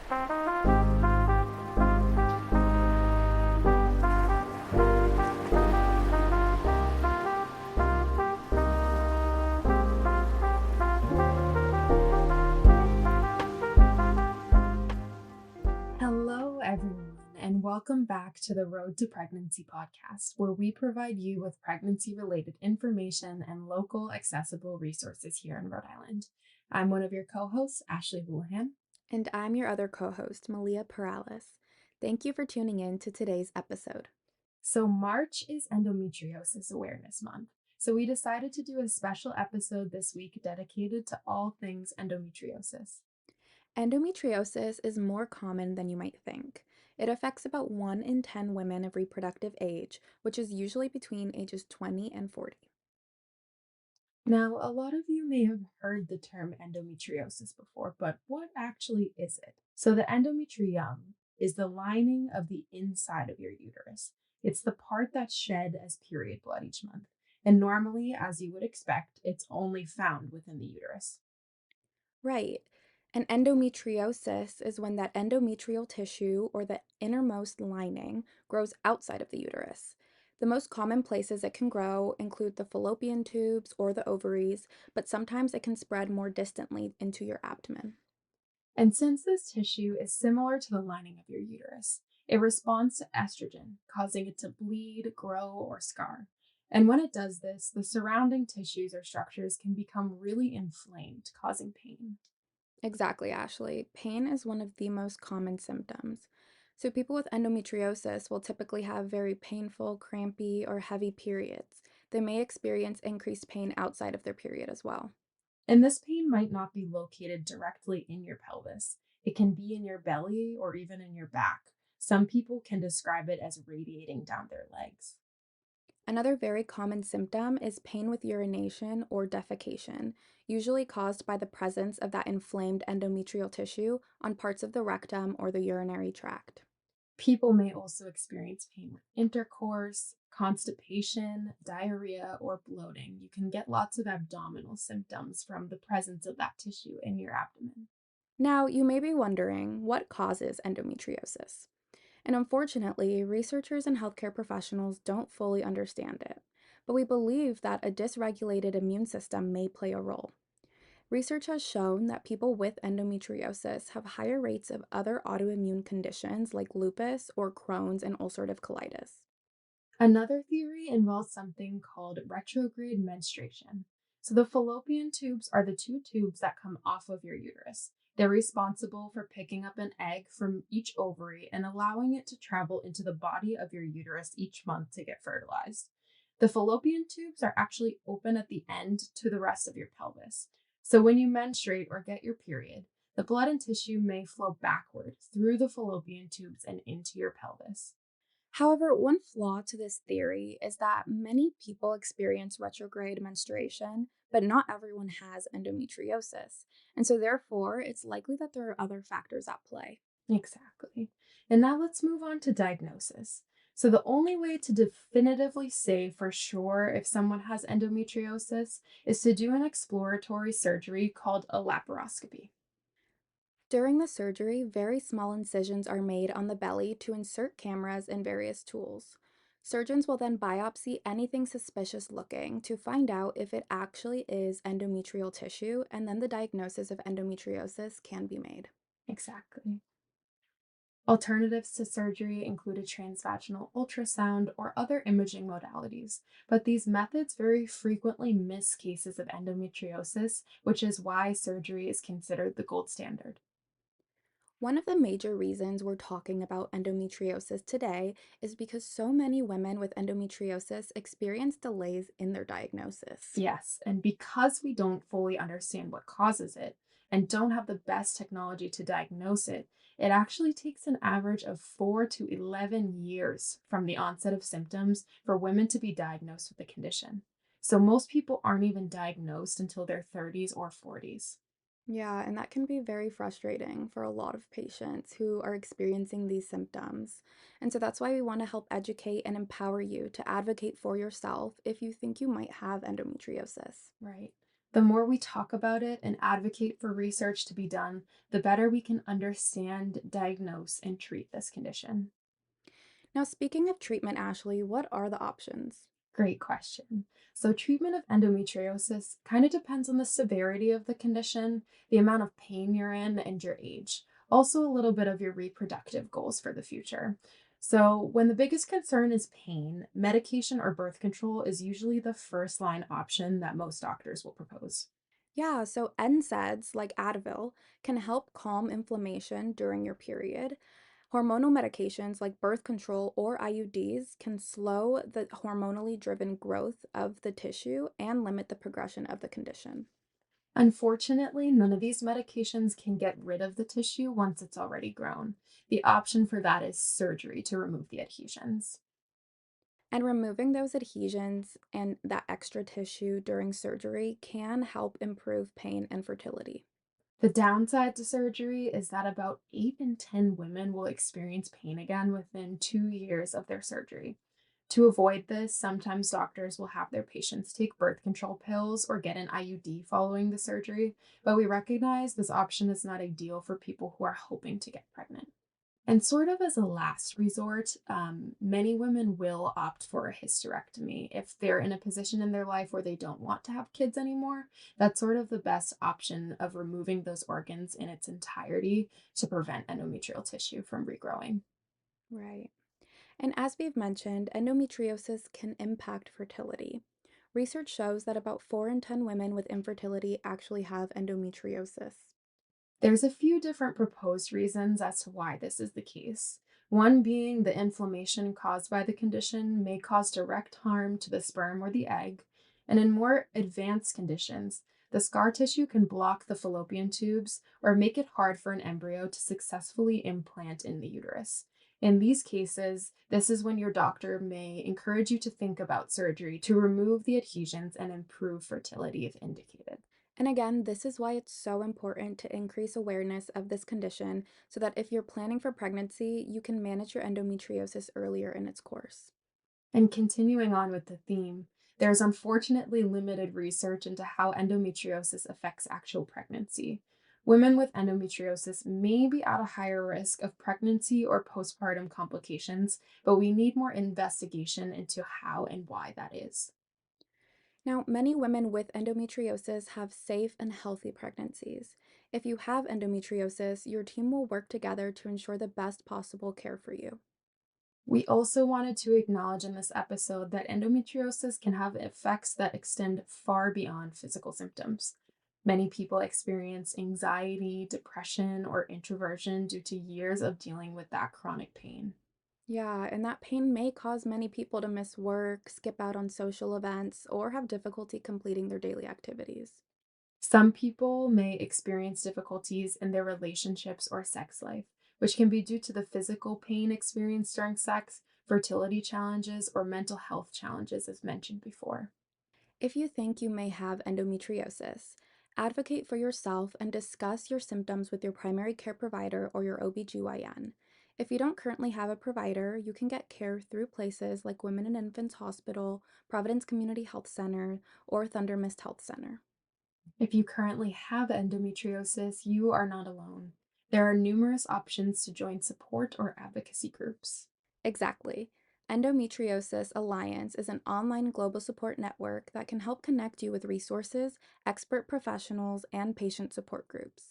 Hello, everyone, and welcome back to the Rhode to Pregnancy podcast, where we provide you with pregnancy-related information and local accessible resources here in Rhode Island. I'm one of your co-hosts, Ashley Houlihan. And I'm your other co host, Malia. Thank you for tuning in to today's episode. So March is Endometriosis Awareness Month. So we decided to do a special episode this week dedicated to all things endometriosis. Endometriosis is more common than you might think. It affects about 1 in 10 women of reproductive age, which is usually between ages 20 and 40. Now, a lot of you may have heard the term endometriosis before, but what actually is it? So, the endometrium is the lining of the inside of your uterus. It's the part that's shed as period blood each month. And normally, as you would expect, it's only found within the uterus. Right. And endometriosis is when that endometrial tissue or the innermost lining grows outside of the uterus. The most common places it can grow include the fallopian tubes or the ovaries, but sometimes it can spread more distantly into your abdomen. And since this tissue is similar to the lining of your uterus, it responds to estrogen, causing it to bleed, grow, or scar. And when it does this, the surrounding tissues or structures can become really inflamed, causing pain. Exactly, Ashley. Pain is one of the most common symptoms. So, people with endometriosis will typically have very painful, crampy, or heavy periods. They may experience increased pain outside of their period as well. And this pain might not be located directly in your pelvis. It can be in your belly or even in your back. Some people can describe it as radiating down their legs. Another very common symptom is pain with urination or defecation, usually caused by the presence of that inflamed endometrial tissue on parts of the rectum or the urinary tract. People may also experience pain with intercourse, constipation, diarrhea, or bloating. You can get lots of abdominal symptoms from the presence of that tissue in your abdomen. Now, you may be wondering what causes endometriosis? And unfortunately, researchers and healthcare professionals don't fully understand it, but we believe that a dysregulated immune system may play a role. Research has shown that people with endometriosis have higher rates of other autoimmune conditions like lupus or Crohn's and ulcerative colitis. Another theory involves something called retrograde menstruation. So, the fallopian tubes are the two tubes that come off of your uterus. They're responsible for picking up an egg from each ovary and allowing it to travel into the body of your uterus each month to get fertilized. The fallopian tubes are actually open at the end to the rest of your pelvis. So, when you menstruate or get your period, the blood and tissue may flow backward through the fallopian tubes and into your pelvis. However, one flaw to this theory is that many people experience retrograde menstruation, but not everyone has endometriosis. And so, therefore, it's likely that there are other factors at play. Exactly. And now let's move on to diagnosis. So, the only way to definitively say for sure if someone has endometriosis is to do an exploratory surgery called a laparoscopy. During the surgery, very small incisions are made on the belly to insert cameras and various tools. Surgeons will then biopsy anything suspicious looking to find out if it actually is endometrial tissue, and then the diagnosis of endometriosis can be made. Exactly. Alternatives to surgery include a transvaginal ultrasound or other imaging modalities, but these methods very frequently miss cases of endometriosis, which is why surgery is considered the gold standard. One of the major reasons we're talking about endometriosis today is because so many women with endometriosis experience delays in their diagnosis. Yes, and because we don't fully understand what causes it and don't have the best technology to diagnose it, it actually takes an average of 4 to 11 years from the onset of symptoms for women to be diagnosed with the condition. So most people aren't even diagnosed until their 30s or 40s. Yeah, and that can be very frustrating for a lot of patients who are experiencing these symptoms. And so that's why we want to help educate and empower you to advocate for yourself if you think you might have endometriosis. Right. The more we talk about it and advocate for research to be done, the better we can understand, diagnose, and treat this condition. Now, speaking of treatment, Ashley, what are the options? Great question. So, treatment of endometriosis kind of depends on the severity of the condition, the amount of pain you're in, and your age. Also, a little bit of your reproductive goals for the future. So, when the biggest concern is pain, medication or birth control is usually the first line option that most doctors will propose. Yeah, so NSAIDs like Advil can help calm inflammation during your period. Hormonal medications like birth control or IUDs can slow the hormonally driven growth of the tissue and limit the progression of the condition. Unfortunately, none of these medications can get rid of the tissue once it's already grown. The option for that is surgery to remove the adhesions. And removing those adhesions and that extra tissue during surgery can help improve pain and fertility. The downside to surgery is that about 8 in 10 women will experience pain again within 2 years of their surgery. To avoid this, sometimes doctors will have their patients take birth control pills or get an IUD following the surgery, but we recognize this option is not ideal for people who are hoping to get pregnant. And sort of as a last resort, many women will opt for a hysterectomy if they're in a position in their life where they don't want to have kids anymore. That's sort of the best option of removing those organs in its entirety to prevent endometrial tissue from regrowing. Right. And as we've mentioned, endometriosis can impact fertility. Research shows that about 4 in 10 women with infertility actually have endometriosis. There's a few different proposed reasons as to why this is the case. One being the inflammation caused by the condition may cause direct harm to the sperm or the egg, and in more advanced conditions, the scar tissue can block the fallopian tubes or make it hard for an embryo to successfully implant in the uterus. In these cases, this is when your doctor may encourage you to think about surgery to remove the adhesions and improve fertility if indicated. And again, this is why it's so important to increase awareness of this condition so that if you're planning for pregnancy, you can manage your endometriosis earlier in its course. And continuing on with the theme, there's unfortunately limited research into how endometriosis affects actual pregnancy. Women with endometriosis may be at a higher risk of pregnancy or postpartum complications, but we need more investigation into how and why that is. Now, many women with endometriosis have safe and healthy pregnancies. If you have endometriosis, your team will work together to ensure the best possible care for you. We also wanted to acknowledge in this episode that endometriosis can have effects that extend far beyond physical symptoms. Many people experience anxiety, depression, or introversion due to years of dealing with that chronic pain. Yeah, and that pain may cause many people to miss work, skip out on social events, or have difficulty completing their daily activities. Some people may experience difficulties in their relationships or sex life, which can be due to the physical pain experienced during sex, fertility challenges, or mental health challenges, as mentioned before. If you think you may have endometriosis, advocate for yourself and discuss your symptoms with your primary care provider or your OBGYN. If you don't currently have a provider, you can get care through places like Women and Infants Hospital, Providence Community Health Center, or Thunder Mist Health Center. If you currently have endometriosis, you are not alone. There are numerous options to join support or advocacy groups. Exactly. Endometriosis Alliance is an online global support network that can help connect you with resources, expert professionals, and patient support groups.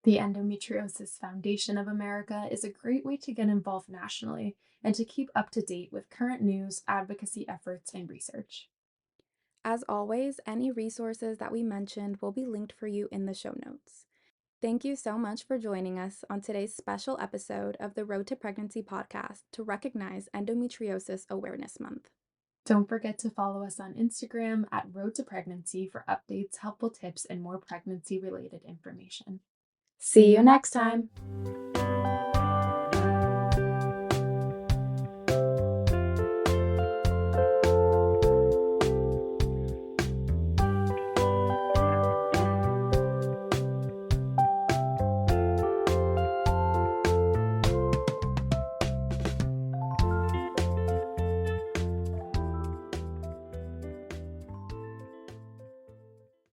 The Endometriosis Foundation of America is a great way to get involved nationally and to keep up to date with current news, advocacy efforts, and research. As always, any resources that we mentioned will be linked for you in the show notes. Thank you so much for joining us on today's special episode of the Road to Pregnancy podcast to recognize Endometriosis Awareness Month. Don't forget to follow us on Instagram at Road to Pregnancy for updates, helpful tips, and more pregnancy related information. See See you you next next time. time.